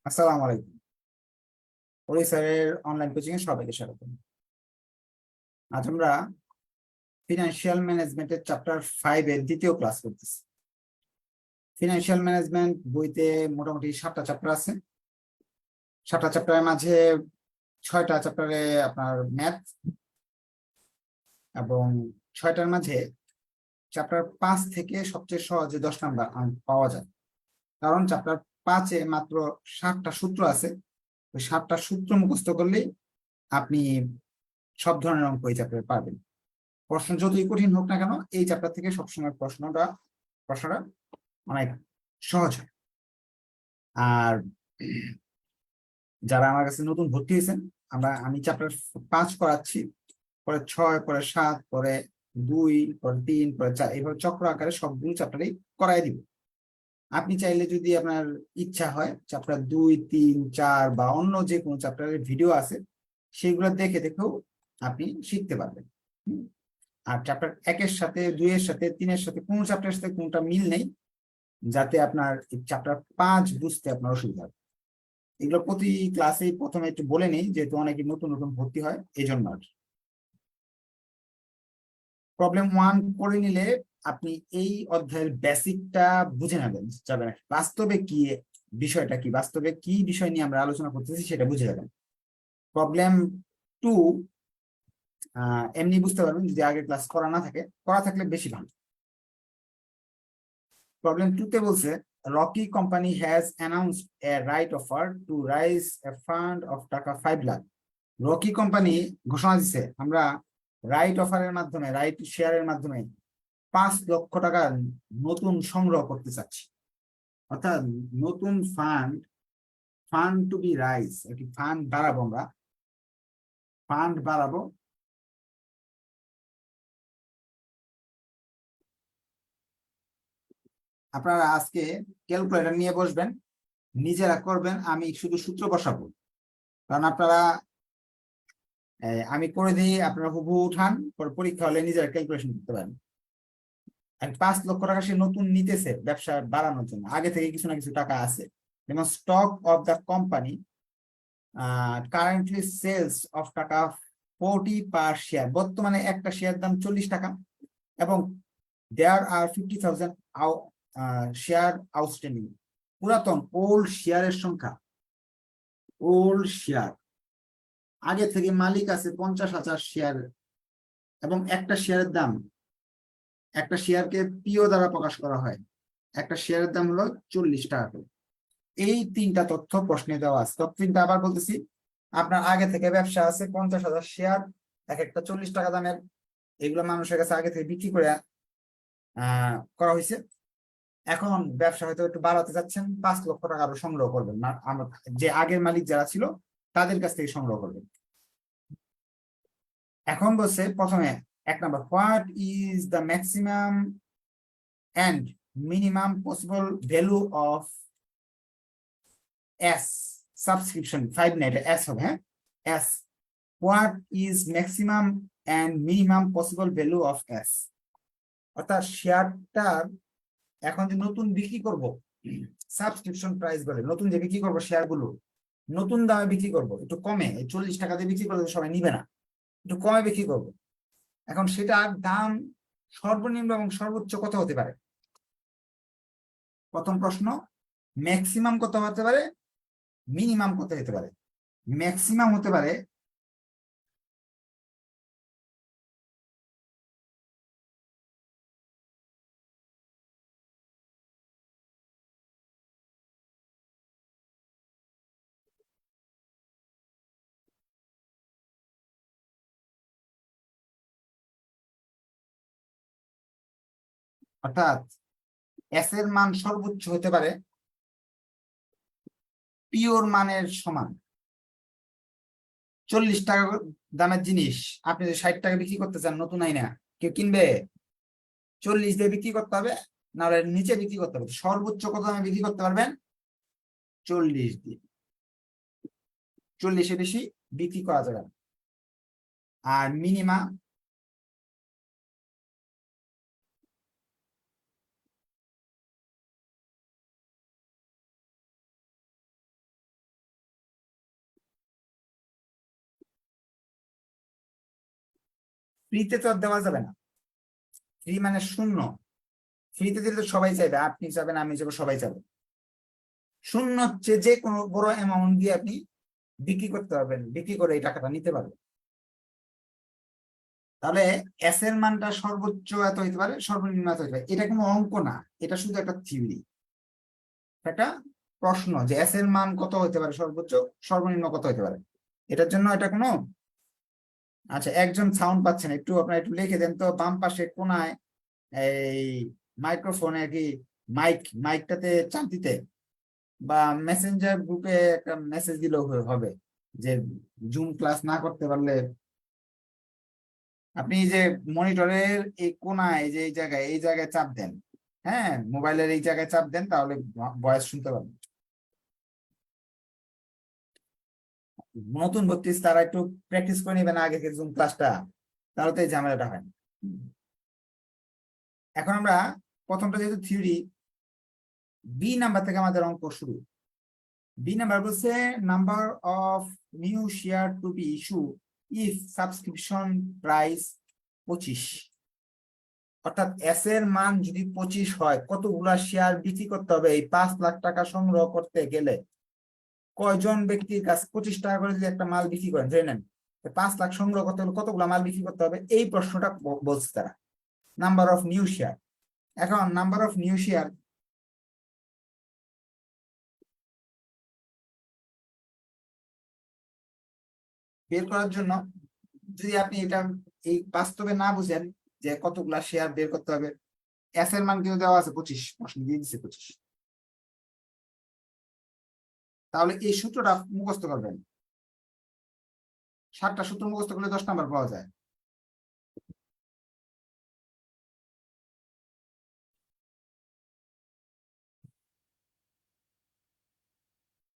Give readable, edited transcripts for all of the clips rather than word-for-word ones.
আসসালামু আলাইকুম। ওড়ি স্যারের অনলাইন কোচিং এ সবাইকে স্বাগত। আজ আমরা ফিনান্সিয়াল ম্যানেজমেন্টের চ্যাপ্টার 5 এর দ্বিতীয় ক্লাস করতেছি। ফিনান্সিয়াল ম্যানেজমেন্ট বইতে মোটামুটি 7টা চ্যাপ্টার আছে। 7টা চ্যাপ্টারের মাঝে 6টা চ্যাপ্টারে আপনার ম্যাথ এবং 6টার মাঝে চ্যাপ্টার 5 থেকে সবচেয়ে সহজে 10 নাম্বার পাওয়া যায়। কারণ চ্যাপ্টার 5-এ মাত্র 7টা সূত্র আছে। ওই 7টা সূত্র মুখস্থ করলেই আপনি সব ধরনের অঙ্ক এই চ্যাপ্টারে পারবেন। প্রশ্ন যতই কঠিন হোক না কেন, এই চ্যাপ্টার থেকে সবসময় প্রশ্নটা অনেক সহজ হয়। আর যারা আমার কাছে নতুন ভর্তি হয়েছেন, আমি চ্যাপ্টার 5 করাচ্ছি, পরে 6, পরে 7, পরে 2, পরে 3, পরে 4, এইভাবে চক্র আকারে সবগুলো চ্যাপ্টারই করাই দিব। আপনি চাইলে যদি আপনার ইচ্ছা হয় চ্যাপ্টার 2, 3, 4 বা অন্য যে কোনো চ্যাপ্টারের ভিডিও আছে সেগুলো দেখে দেখেও আপনি শিখতে পারবেন। আর চ্যাপ্টার 1-এর সাথে 2-এর সাথে 3-এর সাথে কোনো চ্যাপ্টারের সাথে কোনোটা মিল নেই, যাতে আপনার চ্যাপ্টার 5 বুঝতে আপনার অসুবিধা হবে। এগুলো প্রতি ক্লাসেই প্রথমে একটু বলে নেই, যেহেতু অনেকে নতুন নতুন ভর্তি হয় এই জন্য। আর প্রবলেম 1 করে নিলে আপনি এই অধ্যায়ের বেসিকটা বুঝে নেবেন যাবেন, বাস্তবে কি বিষয়টা কি, বাস্তবে কি বিষয় নিয়ে আমরা আলোচনা করতেছি সেটা বুঝে যাবেন। প্রবলেম 2 এমনি বুঝতে পারবেন যদি আগের ক্লাস করা না থাকে, করা থাকলে বেশি ভালো। প্রবলেম 2-তে বলছে Rocky company has announced A right offer to rise A fund of টাকা 5 লাখ। রকি কোম্পানি ঘোষণা দিচ্ছে আমরা রাইট অফারের মাধ্যমে, রাইট শেয়ারের মাধ্যমে 5 লক্ষ টাকা নতুন সংগ্রহ করতে চাচ্ছি। অর্থাৎ নতুন ফান্ড টু বি রাইজ, একটি ফান্ড বাড়াবো, আমরা ফান্ড বাড়াবো। আপনারা আজকে ক্যালকুলেটর নিয়ে বসবেন, নিজেরা করবেন, আমি শুধু সূত্র বসাবো। কারণ আপনারা আমি করে দিই, আপনারা হুবহু উঠান, পরে পরীক্ষা হলে নিজেরা ক্যালকুলেশন করতে পারেন। আর 5 লক্ষ টাকা সে নতুন নিতেছে ব্যবসা বাড়ানোর জন্য, আগে থেকে কিছু না কিছু টাকা আছে। যেমন stock of the company currently sales of টাকা 40 পার শেয়ার, বর্তমানে একটা শেয়ার দাম 40 টাকা, এবং দেয়ার আর 50,000 শেয়ার আউটস্ট্যান্ডিং। পুরাতন ওল্ড শেয়ারের সংখ্যা, ওল্ড শেয়ার আগে থেকে মালিক আছে 50,000 শেয়ার, এবং একটা শেয়ারের দাম, একটা শেয়ারকে পিও দ্বারা প্রকাশ করা হয়, একটা শেয়ারের দাম হলো 40 টাকা করে। এই 3টা তথ্য প্রশ্নে দেওয়া আছে। তথ্য 3টা আবার বলতেছি, আপনার আগে থেকে ব্যবসা আছে 50,000 শেয়ার, এক একটা 40 টাকা দামের, এগুলো মানুষের কাছে আগে থেকে বিক্রি করে করা হয়েছে। এখন ব্যবসা হয়তো একটু বাড়াতে যাচ্ছেন, 5 লক্ষ টাকা আরো সংগ্রহ করবেন না, আমরা যে আগের মালিক যারা ছিল তাদের কাছ থেকে সংগ্রহ করবেন। এখন বলছে প্রথমে 1 নম্বর, what is the maximum and minimum possible value of S subscription 5 না, এটা এস হবে, হ্যাঁ S. What is maximum and minimum possible value of S, অর্থাৎ শেয়ারটার এখন যে নতুন বিক্রি করব, সাবস্ক্রিপশন প্রাইস বলে, নতুন যে বিক্রি করবো শেয়ারগুলো নতুন দামে বিক্রি করব, একটু কমে, 40 টাকা দিয়ে বিক্রি করলে সবাই নিবে না, একটু কমে বিক্রি করবো। এখন সেটার দাম সর্বনিম্ন এবং সর্বোচ্চ কত হতে পারে? প্রথম প্রশ্ন, ম্যাক্সিমাম কত হতে পারে, মিনিমাম কত হতে পারে? ম্যাক্সিমাম হতে পারে অর্থাৎ এস এর মান সর্বোচ্চ হতে পারে পিওর মানের সমান। 40 টাকা দামের জিনিস আপনি যদি 60 টাকা বিক্রি করতে চান নতুন আইনা, কেউ কিনবে? 40 দিয়ে বিক্রি করতে হবে, না নিচে বিক্রি করতে হবে। সর্বোচ্চ কত দামে বিক্রি করতে পারবেন? 40 দিয়ে, 40-এর বেশি বিক্রি করা যাবে না। আর মিনিমাম ফ্রিতে তো আর দেওয়া যাবে না, ফ্রি মানে শূন্য, ফ্রিতে দিলে তো সবাই চাইবে, আপনি চাবেন, আমি চাবো, সবাই চাবে। শূন্য হচ্ছে যে কোনো বড় অ্যামাউন্ট দিয়ে আপনি বিক্রি করতে পারবেন, বিক্রি করে এই টাকাটা নিতে পারবেন। তাহলে এস এর মানটা সর্বোচ্চ এত হইতে পারে, সর্বনিম্ন এত হইতে পারে, এটা কোনো অঙ্ক না, এটা শুধু একটা থিওরি, একটা প্রশ্ন যে এস এর মান কত হতে পারে, সর্বোচ্চ সর্বনিম্ন কত হতে পারে, এটার জন্য এটা কোনো। আচ্ছা, একজন সাউন্ড পাচ্ছেন, একটু আপনারা একটু লিখে দেন তো বাম পাশে কোনায় এই মাইক্রোফোনে কি মাইকটাতে চাপ দিতে, বা মেসেঞ্জার গ্রুপে একটা মেসেজ দিলেও হবে যে জুম ক্লাস না করতে পারলে আপনি এই যে মনিটরের এই কোনায় যে এই জায়গায় চাপ দেন, হ্যাঁ মোবাইলের এই জায়গায় চাপ দেন, তাহলে ভয়েস শুনতে পাবেন। নতুন ভর্তি তারা একটু প্র্যাকটিস করে নেবেন আগে জুম ক্লাসটা, তাহলে তো এই ঝামেলাটা হয় না। এখন আমরা প্রথমটা যেহেতু থিওরি, বি নাম্বার থেকে আমাদের অঙ্ক শুরু। বি নাম্বার বলছে number of new share two be issue if subscription price 25, অর্থাৎ এস এর মান যদি 25 হয়, কতগুলা শেয়ার বিক্রি করতে হবে এই 5 লাখ টাকা সংগ্রহ করতে গেলে? কয়জন ব্যক্তির কাছে 25 টাকা করে যদি একটা মাল বিক্রি করেন, ধরে নেন 5 লাখ সংগ্রহ করতে হলে কতগুলা মাল বিক্রি করতে হবে, এই প্রশ্নটা বলছে তারা, নাম্বার অফ নিউ শেয়ার। এখন নাম্বার অফ নিউ শেয়ার বের করার জন্য, যদি আপনি এটা এই বাস্তবে না বুঝেন যে কতগুলা শেয়ার বের করতে হবে, এস এর মান কিন্তু দেওয়া আছে 25, প্রশ্ন দিয়ে দিচ্ছে 25, তাহলে এই সূত্রটা মুখস্থ করবেন। 7টা সূত্র মুখস্থ করলে 10 নাম্বার পাওয়া যায়।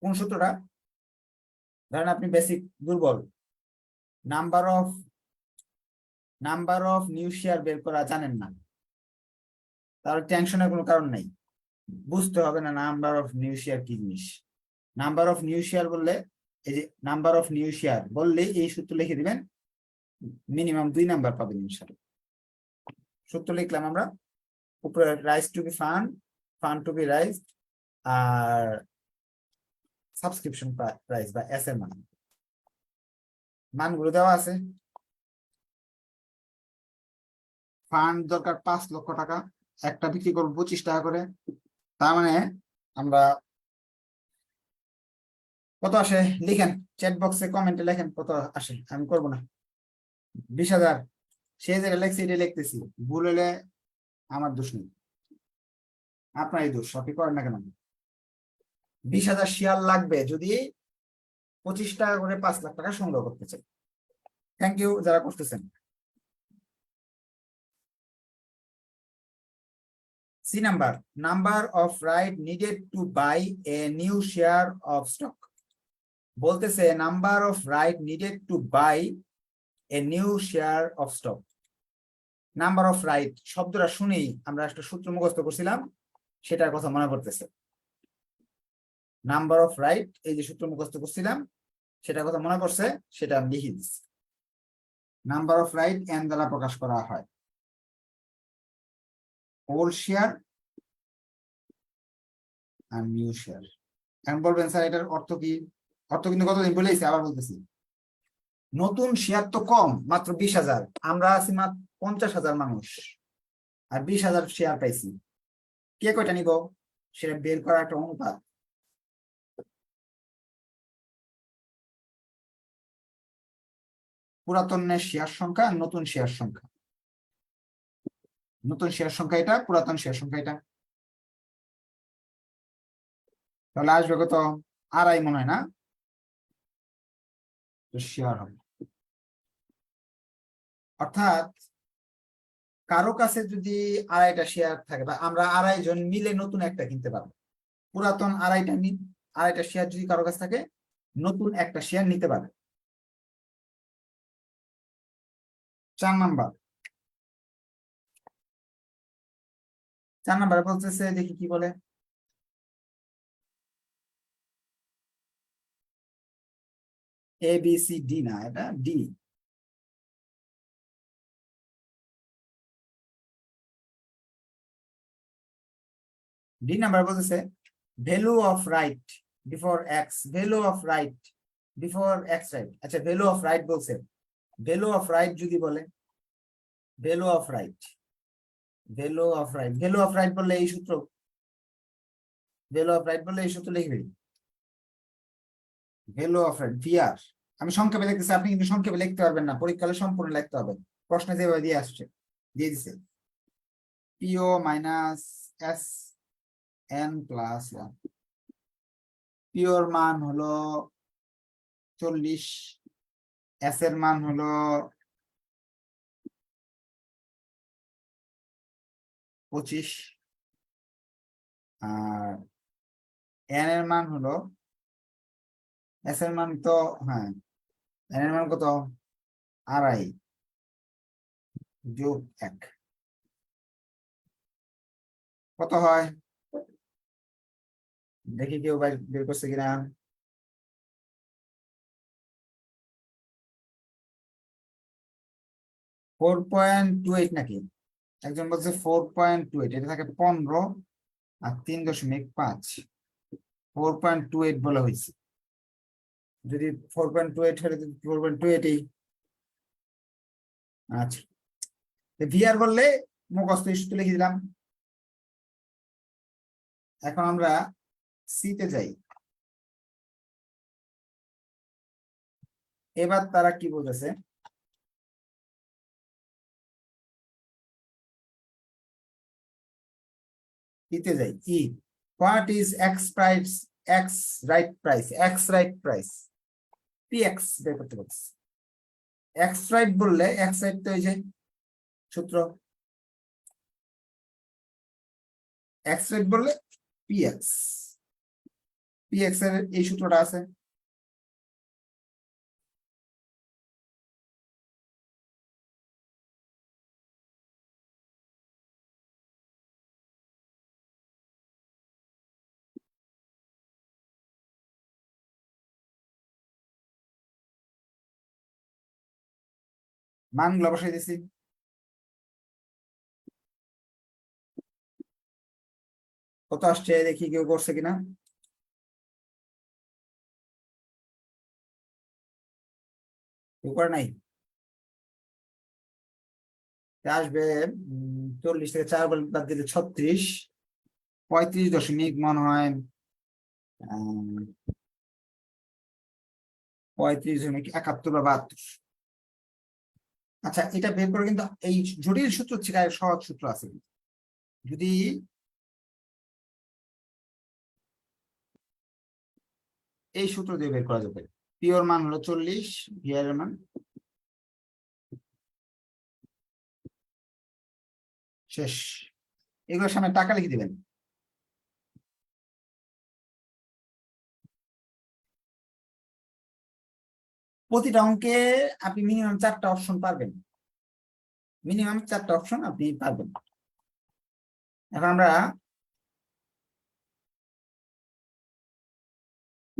কোন সূত্রটা? ধরেন আপনি বেসিক দুর্বল, নাম্বার অফ নিউ শেয়ার বের করা জানেন না, তাহলে টেনশনের কোনো কারণ নাই, বুঝতে হবে না নাম্বার অফ নিউ শেয়ার কি জিনিস। নাম্বার অফ নিউ শেয়ার বললে, এই যে নাম্বার অফ নিউ শেয়ার বললে এই সূত্র লিখে দিবেন, মিনিমাম 2 নাম্বার পাবেন ইনশাআল্লাহ। সূত্র লিখলাম আমরা, উপরে raise to be fund, fund to be raise, আর সাবস্ক্রিপশন প্রাইস বা এস এর মানগুলো দেওয়া আছে। ফান্ড দরকার 5 লক্ষ টাকা, একটা বিক্রি করবো 25 টাকা করে, তার মানে আমরা কত আসে লিখেন, চ্যাট বক্সে কমেন্টে লেখেন কত আসে, আমি করবো না। 20,000, সে যেটা লেখছে এটা লিখতেছি, ভুল হলে আমার দোষ নেই, আপনারই দোষ, আপনি করেন না কেন। 20,000 শেয়ার লাগবে যদি 25 টাকা করে 5 লাখ টাকা সংগ্রহ করতে চাই। থ্যাংক ইউ যারা করতেছেন। C number, number of right needed to buy a new share of stock. বলতেছে number of right needed to buy a new share of stock. Number of right শব্দটা শুনেই আমরা একটা সূত্র মুখস্থ করছিলাম, সেটার কথা মনে পড়তেছে। নাম্বার অফ রাইট, এই যে সূত্র মুখস্থ করছিলাম সেটার কথা মনে পড়ছে, সেটা আমি লিখে দিচ্ছি। নাম্বার অফ রাইট এন দ্বারা প্রকাশ করা হয়, ওল্ড শেয়ার আর নিউ শেয়ার। এখন বলবেন স্যার এটার অর্থ কি? অর্থ কিন্তু কতদিন বলেছি, আবার বলতেছি, নতুন শেয়ার তো কম, মাত্র 20,000, আমরা আছি মাত্র 50,000 মানুষ, আর 20,000 শেয়ার পাইছি, কে কয়টা নিব সেটা বের করা একটা অনুপাত। পুরাতনের শেয়ার সংখ্যা, নতুন শেয়ার সংখ্যা, নতুন শেয়ার সংখ্যা এটা, পুরাতন শেয়ার সংখ্যা এটা, তাহলে আসবে কত? 2.5 মনে হয় না, শেয়ার হবে। অর্থাৎ কারো কাছে যদি 2.5টা শেয়ার থাকে, বা আমরা 2.5 জন মিলে নতুন একটা কিনতে পারবো, পুরাতন 2.5টা শেয়ার যদি কারো কাছে থাকে, নতুন একটা শেয়ার নিতে পারবে। 4 নাম্বার, 4 নাম্বারে বলতেছে, দেখি কি বলে, এ বি সি ডি না, এটা ডি। ডি নাম্বার বলতেছে value of right before x, value of right before x right. আচ্ছা, ভ্যালু অফ রাইট বলছে, ভ্যালু অফ রাইট যদি বলে, value of right, value of right, value of right বললে এই সূত্র, ভ্যালু অফ রাইট বললে এই সূত্র লিখবে, ভ্যালু অফ রাইট ভিআর। আমি সংক্ষেপে লিখতেছি, আপনি কিন্তু সংক্ষেপে লিখতে পারবেন না, পরীক্ষায় সম্পূর্ণ লিখতে হবে, প্রশ্নে যেভাবে দিয়ে আসছে দিয়ে দিছে। P O minus S N plus one, পিওর মান হলো 40, এস এর মান হলো 25, আর এন এর মান হলো, এস এর মান তো, হ্যাঁ, এন এর মান কত, 2.5 যোগ 1 কত হয় দেখি, কেউ বের করছে কিনা। 4.28 নাকি, একজন বলছে 4.28, এটা থাকে 15 আর 3.5, 4.28 বলা হয়েছে। যদি 4.28 হলে 4.28 এই, আচ্ছা, ভিআর বললে মুখস্থ সূত্র লিখে দিলাম। এখন আমরা সিতে যাই। এবার তারা কি বলতেছে, ইতে যাই। E, what is ex price, ex right price, ex right price, P X বের করতে বলছে। এক্স রাইট বললে, এক্স রাইট তো এই যে সূত্র, এক্স রাইট বললে পি এক্স, পি এক্স এর এই সূত্রটা আছে। মানগুলো বসাই দিছি। কত আসছে দেখি, কেউ করছে কিনা। কেউ করে নাই। আসবে 40 থেকে 4 বাদ দিলে 36, 35 মনে হয়, 35.71 বা 72। আচ্ছা, এটা বের করে কিন্তু এই জটিল সূত্র থেকে সহজ সূত্র আছে। যদি এই সূত্র দিয়ে বের করা যাবে, পিওর মান হলো 40, ভিআর এর মান শেষ। এগুলোর সামনে টাকা লিখে দিবেন। প্রতিটা অঙ্কে আপনি মিনিমাম 4টা অপশন পারবেন, মিনিমাম 4টা অপশন আপনি পারবেন। এখন আমরা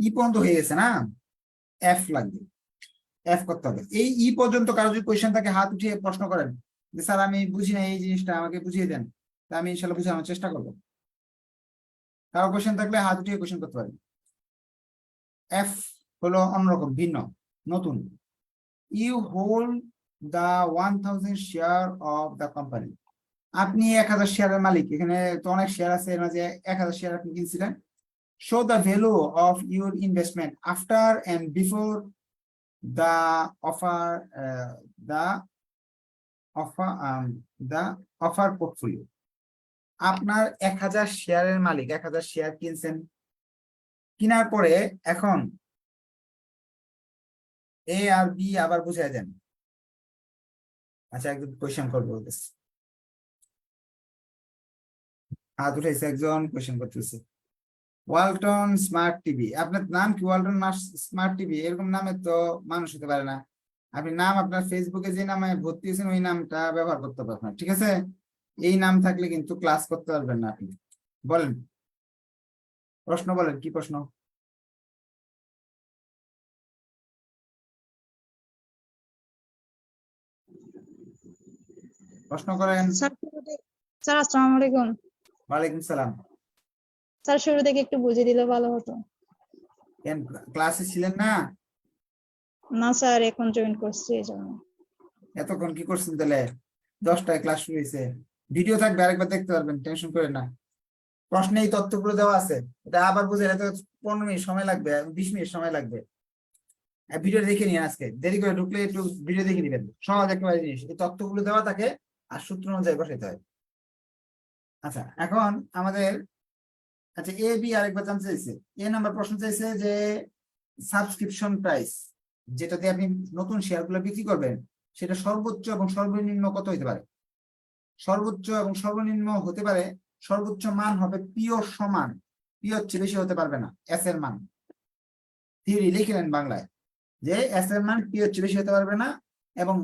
ই পর্যন্ত হয়ে গেছে না, এফ লাগবে, এফ করতে হবে। এই ই পর্যন্ত কারো যদি কোয়েশ্চেন থাকে হাত উঠিয়ে প্রশ্ন করেন যে স্যার আমি বুঝি না এই জিনিসটা, আমাকে বুঝিয়ে দেন, তা আমি ইনশাল্লাহ বুঝানোর চেষ্টা করবো। কারো কোয়েশ্চেন থাকলে হাত উঠিয়ে কোয়েশ্চেন করতে পারেন। এফ হলো অন্যরকম, ভিন্ন, নতুন। You hold the 1000 share of the company. আপনি 1000 শেয়ারের মালিক, এখানে তো অনেক শেয়ার আছে, এর মাঝে 1000 শেয়ার আপনি কিনছিলেন। Show the value of your investment after and before the offer, the offer, the offer portfolio. আপনার 1000 শেয়ারের মালিক, 1000 শেয়ার কিনছেন, কেনার পরে এখন এ আর বি আবার বুঝাই দেন। আচ্ছা, একদম কোয়েশ্চেন করবো, হাত উঠেছে একজন, কোয়েশ্চেন করতেছে। ওয়ালটন স্মার্ট টিভি, আপনার নাম কি ওয়ালটন স্মার্ট টিভি? এরকম নামে তো মানুষ হতে পারে না। আপনি নাম, আপনার ফেসবুকে যে নামে ভর্তি হয়েছেন ওই নামটা ব্যবহার করতে হবে আপনার, ঠিক আছে? এই নাম থাকলে কিন্তু ক্লাস করতে পারবেন না আপনি। বলেন, প্রশ্ন বলেন, কি প্রশ্ন? প্রশ্ন করেন। স্যার, আসসালামু আলাইকুম। ওয়ালাইকুম সালাম। স্যার শুরু থেকে একটু বুঝিয়ে দিলে ভালো হতো। কেন ক্লাসে ছিলেন না? না স্যার, এখন জয়েন করছি এই জন্য। এতক্ষণ কি করছেন তাহলে? 10টায় ক্লাস শুরু হয়েছে, ভিডিও থাকবে আরেকবার দেখতে পারবেন, টেনশন করেন না। প্রশ্নে এই তথ্যগুলো দেওয়া আছে, এটা আবার বুঝে এত 15 মিনিট সময় লাগবে, 20 মিনিট সময় লাগবে। ভিডিও দেখে নিন, আজকে দেরি করে ঢুকলে একটু ভিডিও দেখে নিবেন, সহজ একেবারে জিনিস, এই তথ্যগুলো দেওয়া থাকে আর সূত্র অনুযায়ী বসাইতে হয়। আচ্ছা এখন আমাদের, আচ্ছা এ বি আরেকবার জানতে চাইছে, এ নাম্বার প্রশ্ন চাইছে যে সাবস্ক্রিপশন প্রাইস, যেটা দিয়ে আপনি নতুন শেয়ারগুলো বিক্রি করবেন, সেটা সর্বোচ্চ এবং সর্বনিম্ন কত হতে পারে? সর্বোচ্চ এবং সর্বনিম্ন হতে পারে, সর্বোচ্চ মান হবে পিওর সমান, পিওর চেয়ে বেশি হতে পারবে না এস এর মান। থিওরি লিখলেন বাংলায় যে এস এর মান পিওর চেয়ে বেশি হতে পারবে না, এবং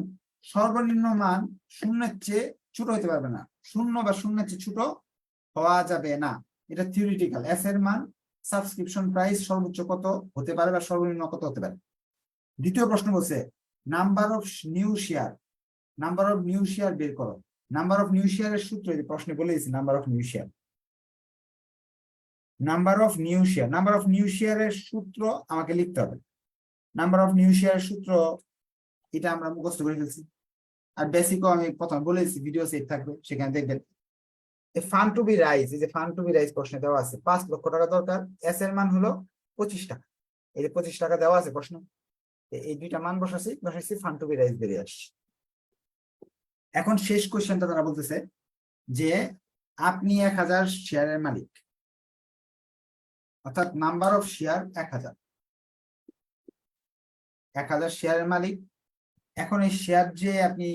সর্বনিম্ন মান শূন্যের চেয়ে ছোট হতে পারবে না, শূন্য বা শূন্যের চেয়ে ছোট হওয়া যাবে না। এটা থিওরিটিক্যাল। এস এর মান সাবস্ক্রিপশন প্রাইস সর্বোচ্চ কত হতে পারে বা সর্বনিম্ন কত হতে পারে। দ্বিতীয় প্রশ্ন বলছে number of new share, number of new share বের করো। নাম্বার অফ নিউ শেয়ারের সূত্র এই প্রশ্নে বলে দিয়েছি, number of new share, number of new share, number of new শেয়ারের সূত্র আমাকে লিখতে হবে। নাম্বার অফ নিউ শেয়ারের সূত্র এটা আমরা মুখস্থ করে ফেলছি, আর বেসিকও আমি প্রথমে বলেছি, ভিডিও সেভ থাকবে সেখানে দেখবেন। ফান্ড টু বি রাইজ, এই যে ফান্ড টু বি রাইজ প্রশ্নে দেওয়া আছে 5 লক্ষ টাকা দরকার, এস এর মান হলো 25 টাকা, এই যে 25 টাকা দেওয়া আছে প্রশ্ন, এই দুইটা মান বসাইছি ফান্ড টু বি রাইজ বেরিয়ে আসছে। এখন শেষ কোশ্চেনটা তারা বলতেছে যে আপনি 1000 শেয়ারের মালিক, অর্থাৎ নাম্বার অফ শেয়ার 1000, 1000 শেয়ারের মালিক। এখন এই শেয়ার যে আপনি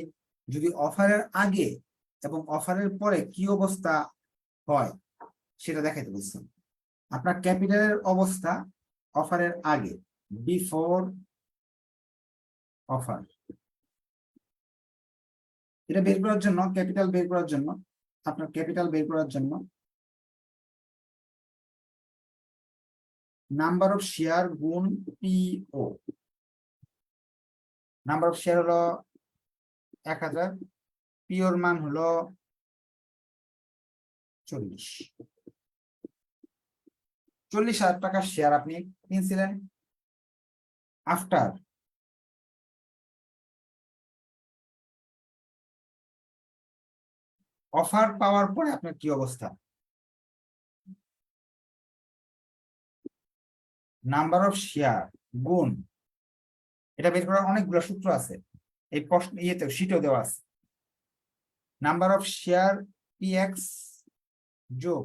যদি অফারের আগে এবং অফারের পরে কি অবস্থা হয় সেটা দেখাইতে বলছেন। আপনার ক্যাপিটালের অবস্থা অফারের আগে, বিফোর অফার, এটা বের করার জন্য, ক্যাপিটাল বের করার জন্য, আপনার ক্যাপিটাল বের করার জন্য নাম্বার অফ শেয়ার গুণ পিও। নাম্বার অফ শেয়ার হলো 1000, পিওর মান হলো 40,000 টাকার শেয়ার আপনি কিনছিলেন। আফটার অফার পাওয়ার পরে আপনার কি অবস্থা? নাম্বার অফ শেয়ার গুণ, এটা বের করার অনেকগুলো সূত্র আছে, এই প্রশ্ন ইয়েতেও শীটেও দেওয়া আছে। নাম্বার অফ শেয়ার পিএক্স যোগ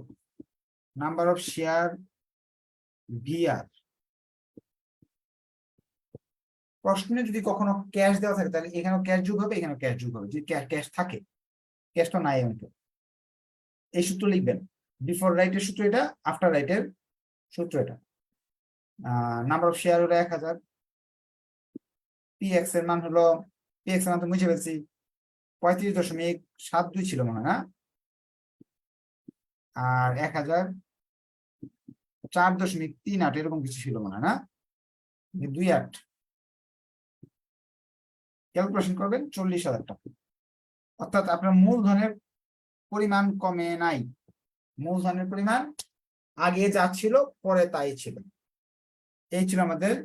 নাম্বার অফ শেয়ার ভিআর। প্রশ্নে যদি কখনো ক্যাশ দেওয়া থাকে তাহলে এখানেও ক্যাশ যোগ হবে, এখানেও ক্যাশ যোগ হবে, যদি ক্যাশ থাকে, ক্যাশ তো নাই অঙ্কে। এই সূত্র লিখবেন, বিফোর রাইটের সূত্র এটা, আফটার রাইটের সূত্র এটা। নাম্বার অফ শেয়ার হলো 1000, পিএক্স এর মান হলো, পিএক্স এর মান তো মুছে ফেলছি, 35.72 ছিল মনে হয় না, আর 1000 4.38 এরকম কিছু ছিল মনে হয় না, 28 ক্যালকুলেশন করবেন 40,000 টাকা। অর্থাৎ আপনার মূলধনের পরিমাণ কমে নাই, মূলধনের পরিমাণ আগে যা ছিল পরে তাই ছিল। এই ছিল আমাদের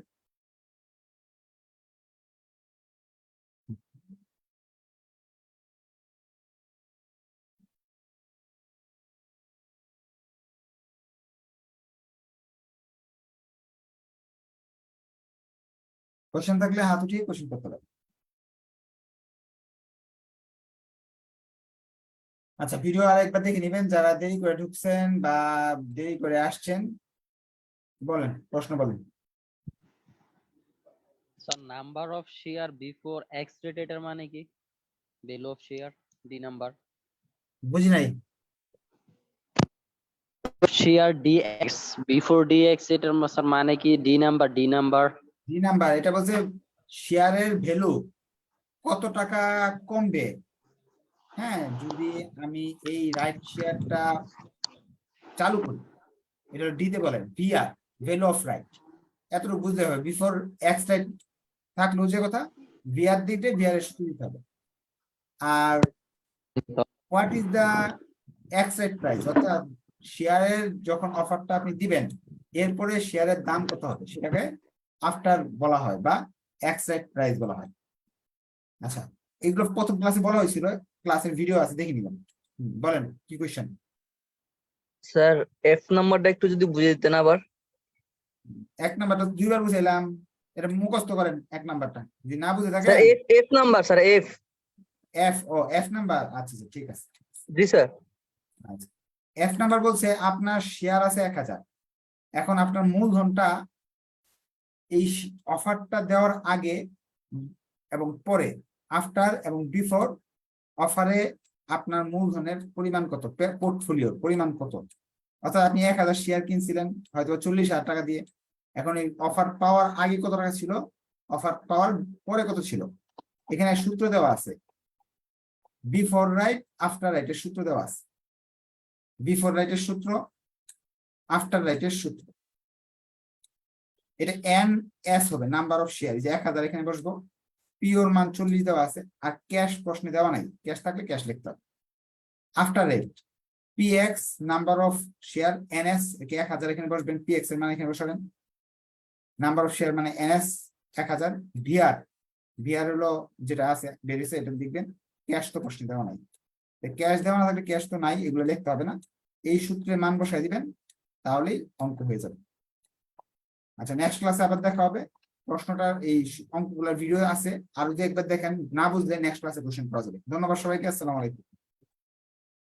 কোশ্চেন থাকলে হাত উঠিয়ে কোশ্চেন করতে পারবেন। আচ্ছা ভিডিও আরেকবার দেখে নিবেন, যারা দেরি করে ঢুকছেন বা দেরি করে আসছেন, বলেন প্রশ্ন বলেন। Sir number of share before x rate এটার মানে কি? Value of share D number, বুঝি নাই। শেয়ার ডিএক্স বিফোর ডিএক্স এটার স্যার মানে কি? D number, D number, D number এটা বলছে শেয়ারের ভ্যালু কত টাকা কমবে, হ্যাঁ যদি আমি এই রাইট শেয়ারটা চালু করি, এটা ডিতে বলে ভিআর, ভ্যালু অফ রাইট। এতটুকু বুঝতে হবে, বিফোর এক্স রাইট থাকলেও যে কথা, ভিআর দিতে ভিআর এর সূত্র দিতে হবে। আর what is the ex right price, অর্থাৎ শেয়ারের যখন অফারটা আপনি দিবেন এরপরে শেয়ারের দাম কত হবে সেটাকে আফটার বলা হয় বা এক্সাক্ট প্রাইস বলা হয়। আচ্ছা, এগুলো প্রথম ক্লাসে বলা হয়েছিল, ক্লাসের ভিডিও আছে দেখে নিলাম। বলেন কি কোয়েশ্চেন? স্যার এফ নাম্বারটা একটু যদি বুঝিয়ে দিতেন আবার। এক নাম্বারটা দুইবার বুঝাইলাম, এটা মুখস্থ করেন এক নাম্বারটা, যদি না বুঝে থাকে। Sir F F number sir F. F number, আচ্ছা আচ্ছা, ঠিক আছে। জি স্যার। আচ্ছা, এফ নাম্বার বলছে আপনার শেয়ার আছে 1000, এখন আপনার মূলধনটা এই অফারটা দেওয়ার আগে এবং পরে, আফটার এবং বিফোর অফারে আপনার মূলধনের পরিমাণ কত, পোর্টফোলিওর পরিমাণ কত। অর্থাৎ আপনি 1000 শেয়ার কিনছিলেন হয়তো 40,000 টাকা দিয়ে, এখন এই অফার পাওয়ার আগে কত টাকা ছিল, অফার পাওয়ার পরে কত ছিল। এখানে সূত্র দেওয়া আছে, বিফোর রাইট আফটার রাইটের সূত্র দেওয়া আছে। বিফোর রাইটের সূত্র, আফটার রাইটের সূত্র, এটা এন এস হবে, নাম্বার অফ শেয়ার। যে 1000 এখানে বসবো, পিওর মান 40 দেওয়া আছে, আর ক্যাশ প্রশ্নে দেওয়া নাই, ক্যাশ থাকলে ক্যাশ লিখতে হবে। After rate PX number of share, NS 1000 এখানে বসবেন, পিএক্স এর মানে এখানে বসাবেন, নাম্বার অফ শেয়ার মানে এনএস 1000, ভিআর, ভিআর হলো যেটা আছে বেরিয়েছে এটা দেখবেন, ক্যাশ তো প্রশ্নে দেওয়া নাই, ক্যাশ দেওয়া না থাকলে ক্যাশ তো নাই, এগুলো লিখতে হবে না, এই সূত্রের মান বসাই দিবেন তাহলেই অঙ্ক হয়ে যাবে। আচ্ছা, নেক্সট ক্লাসে আবার দেখা হবে। প্রশ্নটার এই অঙ্কগুলোর ভিডিও আছে, আর যদি একবার দেখেন না বুঝলে নেক্সট ক্লাসে কোশ্চেন করা যাবে। ধন্যবাদ সবাইকে, আসসালামু আলাইকুম।